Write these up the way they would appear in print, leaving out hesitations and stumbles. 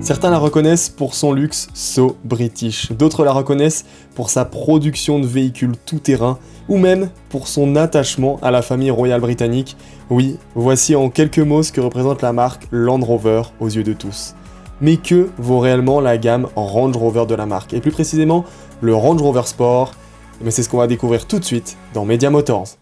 Certains la reconnaissent pour son luxe so British, d'autres la reconnaissent pour sa production de véhicules tout-terrain, ou même pour son attachement à la famille royale britannique. Oui, voici en quelques mots ce que représente la marque Land Rover aux yeux de tous. Mais que vaut réellement la gamme Range Rover de la marque, et plus précisément le Range Rover Sport? Mais c'est ce qu'on va découvrir tout de suite dans Media Motors.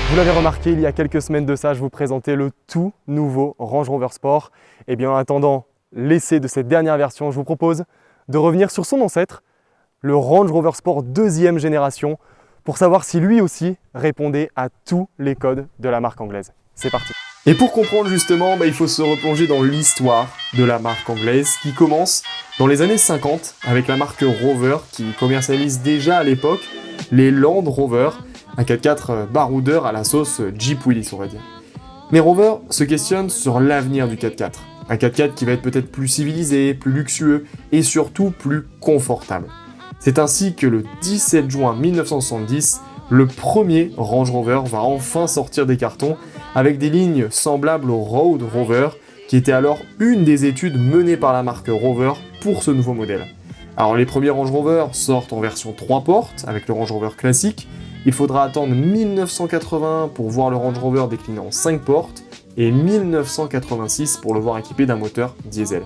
Vous l'avez remarqué, il y a quelques semaines de ça, je vous présentais le tout nouveau Range Rover Sport. Et bien en attendant l'essai de cette dernière version, je vous propose de revenir sur son ancêtre, le Range Rover Sport 2e génération, pour savoir si lui aussi répondait à tous les codes de la marque anglaise. C'est parti. Et pour comprendre justement, il faut se replonger dans l'histoire de la marque anglaise qui commence dans les années 50 avec la marque Rover qui commercialise déjà à l'époque les Land Rover, un 4x4 baroudeur à la sauce Jeep Willys, on va dire. Mais Rover se questionne sur l'avenir du 4x4. Un 4x4 qui va être peut-être plus civilisé, plus luxueux et surtout plus confortable. C'est ainsi que le 17 juin 1970, le premier Range Rover va enfin sortir des cartons avec des lignes semblables au Road Rover, qui était alors une des études menées par la marque Rover pour ce nouveau modèle. Alors les premiers Range Rover sortent en version 3 portes avec le Range Rover classique. Il faudra attendre 1980 pour voir le Range Rover décliné en 5 portes et 1986 pour le voir équipé d'un moteur diesel.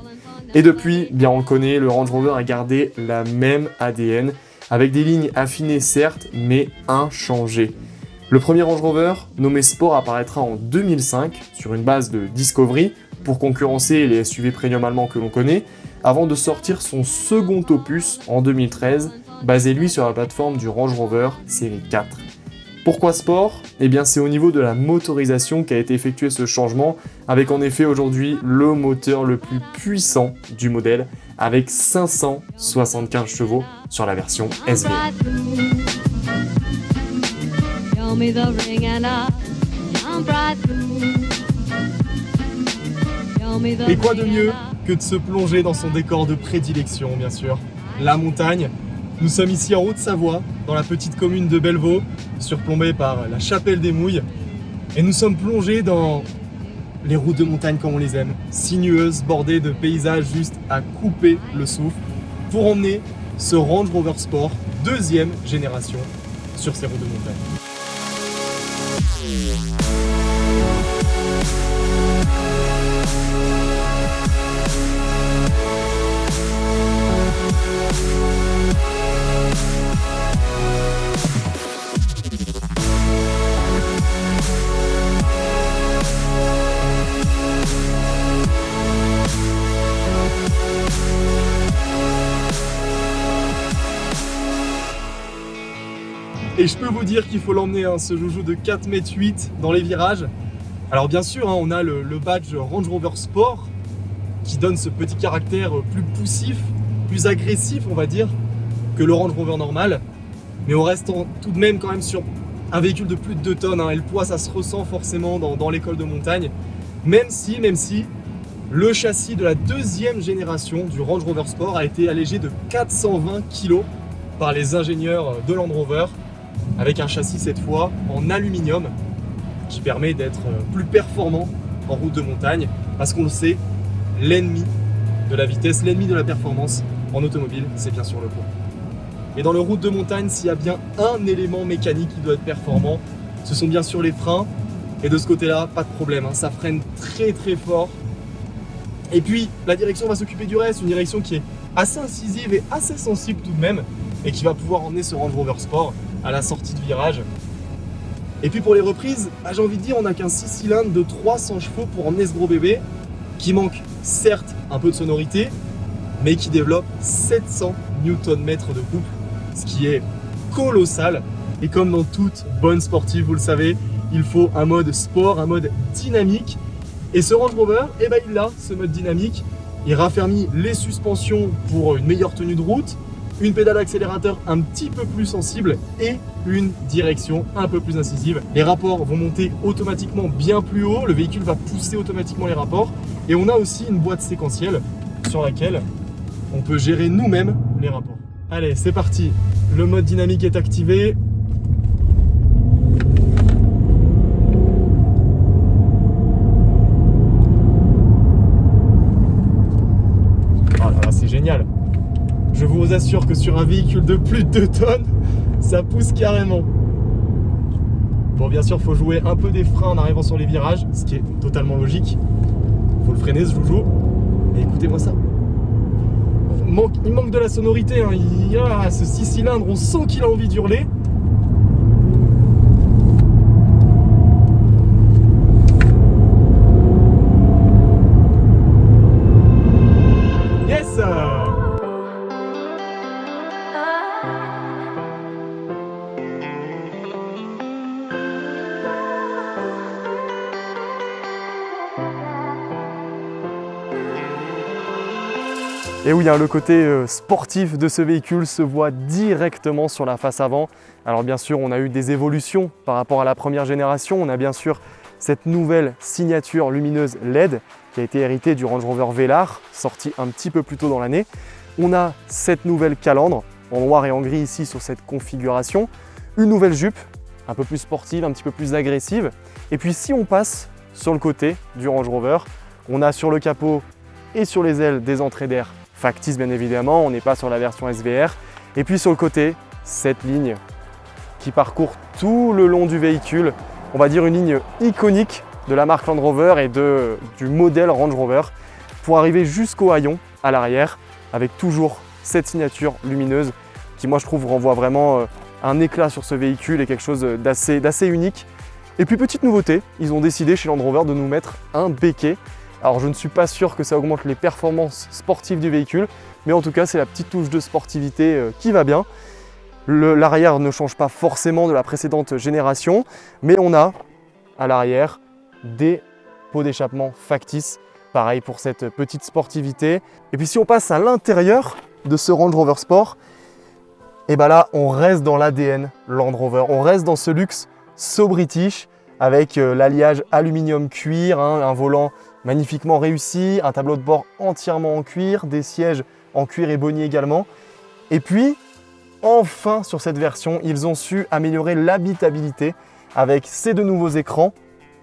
Et depuis, bien on le connaît, le Range Rover a gardé la même ADN avec des lignes affinées certes, mais inchangées. Le premier Range Rover, nommé Sport, apparaîtra en 2005 sur une base de Discovery pour concurrencer les SUV premium allemands que l'on connaît, avant de sortir son second opus en 2013, basé lui sur la plateforme du Range Rover série 4. Pourquoi Sport ? Eh bien c'est au niveau de la motorisation qu'a été effectué ce changement, avec en effet aujourd'hui le moteur le plus puissant du modèle, avec 575 chevaux sur la version SV. Et quoi de mieux que de se plonger dans son décor de prédilection, bien sûr, la montagne. Nous sommes ici en Haute-Savoie, dans la petite commune de Bellevaux, surplombée par la Chapelle des Mouilles. Et nous sommes plongés dans les routes de montagne comme on les aime, sinueuses, bordées de paysages juste à couper le souffle, pour emmener ce Range Rover Sport 2e génération sur ces routes de montagne. Et je peux vous dire qu'il faut l'emmener, ce joujou de 4,8 m dans les virages. Alors bien sûr, on a le badge Range Rover Sport qui donne ce petit caractère plus poussif, plus agressif on va dire, que le Range Rover normal. Mais on reste tout de même quand même sur un véhicule de plus de 2 tonnes. Et le poids ça se ressent forcément dans l'école de montagne. Même si le châssis de la 2e génération du Range Rover Sport a été allégé de 420 kg par les ingénieurs de Land Rover, avec un châssis cette fois en aluminium qui permet d'être plus performant en route de montagne, parce qu'on le sait, l'ennemi de la vitesse, l'ennemi de la performance en automobile, c'est bien sûr le poids. Et dans le route de montagne, s'il y a bien un élément mécanique qui doit être performant, ce sont bien sûr les freins, et de ce côté-là, pas de problème, ça freine très très fort. Et puis la direction va s'occuper du reste, une direction qui est assez incisive et assez sensible tout de même, et qui va pouvoir emmener ce Range Rover Sport à la sortie de virage. Et puis pour les reprises, j'ai envie de dire, on n'a qu'un 6 cylindres de 300 chevaux pour emmener ce gros bébé, qui manque certes un peu de sonorité, mais qui développe 700 Nm de couple, ce qui est colossal. Et comme dans toute bonne sportive, vous le savez, il faut un mode sport, un mode dynamique. Et ce Range Rover, il a ce mode dynamique. Il raffermit les suspensions pour une meilleure tenue de route, une pédale d'accélérateur un petit peu plus sensible et une direction un peu plus incisive. Les rapports vont monter automatiquement bien plus haut, le véhicule va pousser automatiquement les rapports, et on a aussi une boîte séquentielle sur laquelle on peut gérer nous-mêmes les rapports. Allez, c'est parti, Le mode dynamique est activé. Oh là là, c'est génial. Je vous assure que sur un véhicule de plus de 2 tonnes, ça pousse carrément. Bon, bien sûr, il faut jouer un peu des freins en arrivant sur les virages, ce qui est totalement logique. Il faut le freiner ce joujou. Et écoutez-moi ça. Il manque de la sonorité, hein. Il y a ce 6 cylindres, on sent qu'il a envie d'hurler. Yes! Et oui, hein, le côté sportif de ce véhicule se voit directement sur la face avant. Alors bien sûr, on a eu des évolutions par rapport à la première génération. On a bien sûr cette nouvelle signature lumineuse LED qui a été héritée du Range Rover Velar, sorti un petit peu plus tôt dans l'année. On a cette nouvelle calandre en noir et en gris ici sur cette configuration. Une nouvelle jupe, un peu plus sportive, un petit peu plus agressive. Et puis si on passe sur le côté du Range Rover, on a sur le capot et sur les ailes des entrées d'air factice bien évidemment, on n'est pas sur la version SVR. Et puis sur le côté, cette ligne qui parcourt tout le long du véhicule, on va dire une ligne iconique de la marque Land Rover et du modèle Range Rover pour arriver jusqu'au haillon à l'arrière avec toujours cette signature lumineuse qui moi je trouve renvoie vraiment un éclat sur ce véhicule et quelque chose d'assez unique. Et puis petite nouveauté, ils ont décidé chez Land Rover de nous mettre un béquet. Alors je ne suis pas sûr que ça augmente les performances sportives du véhicule, mais en tout cas c'est la petite touche de sportivité qui va bien. L'arrière ne change pas forcément de la précédente génération, mais on a à l'arrière des pots d'échappement factices, pareil pour cette petite sportivité. Et puis si on passe à l'intérieur de ce Range Rover Sport, et bien là on reste dans l'ADN Land Rover, on reste dans ce luxe so british avec l'alliage aluminium-cuir, hein, un volant magnifiquement réussi, un tableau de bord entièrement en cuir, des sièges en cuir éboni également. Et puis, enfin sur cette version, ils ont su améliorer l'habitabilité avec ces deux nouveaux écrans.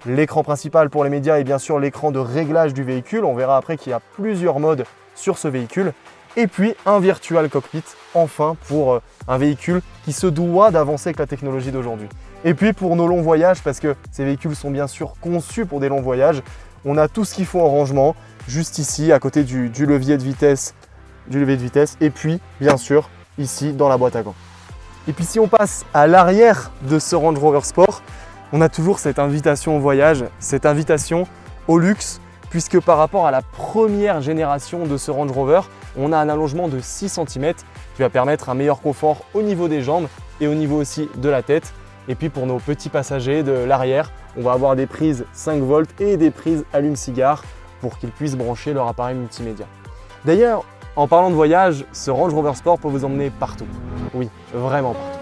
L'écran principal pour les médias et bien sûr l'écran de réglage du véhicule. On verra après qu'il y a plusieurs modes sur ce véhicule. Et puis un virtual cockpit, enfin pour un véhicule qui se doit d'avancer avec la technologie d'aujourd'hui. Et puis pour nos longs voyages, parce que ces véhicules sont bien sûr conçus pour des longs voyages, on a tout ce qu'il faut en rangement, juste ici à côté du levier de vitesse, et puis bien sûr ici dans la boîte à gants. Et puis si on passe à l'arrière de ce Range Rover Sport, on a toujours cette invitation au voyage, cette invitation au luxe, puisque par rapport à la première génération de ce Range Rover, on a un allongement de 6 cm qui va permettre un meilleur confort au niveau des jambes et au niveau aussi de la tête. Et puis pour nos petits passagers de l'arrière, on va avoir des prises 5 volts et des prises allume-cigare pour qu'ils puissent brancher leur appareil multimédia. D'ailleurs, en parlant de voyage, ce Range Rover Sport peut vous emmener partout. Oui, vraiment partout.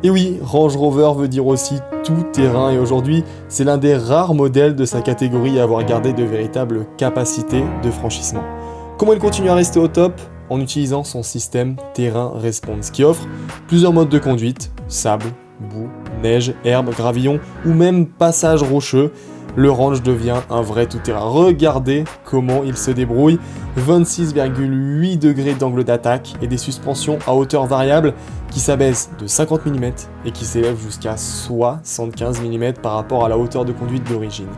Et oui, Range Rover veut dire aussi tout terrain et aujourd'hui, c'est l'un des rares modèles de sa catégorie à avoir gardé de véritables capacités de franchissement. Comment il continue à rester au top? En utilisant son système Terrain Response qui offre plusieurs modes de conduite, sable, boue, neige, herbe, gravillon ou même passage rocheux. Le Range devient un vrai tout-terrain. Regardez comment il se débrouille. 26,8 degrés d'angle d'attaque et des suspensions à hauteur variable qui s'abaissent de 50 mm et qui s'élèvent jusqu'à 75 mm par rapport à la hauteur de conduite d'origine.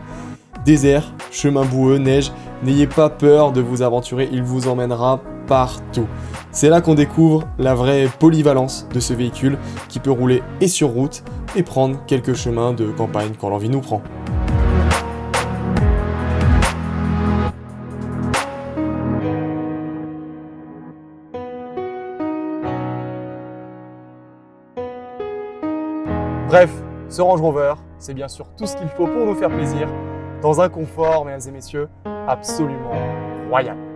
Désert, chemin boueux, neige, N'ayez pas peur de vous aventurer, il vous emmènera partout. C'est là qu'on découvre la vraie polyvalence de ce véhicule qui peut rouler et sur route et prendre quelques chemins de campagne quand l'envie nous prend. Bref, ce Range Rover, c'est bien sûr tout ce qu'il faut pour nous faire plaisir, dans un confort, mesdames et messieurs, absolument royal.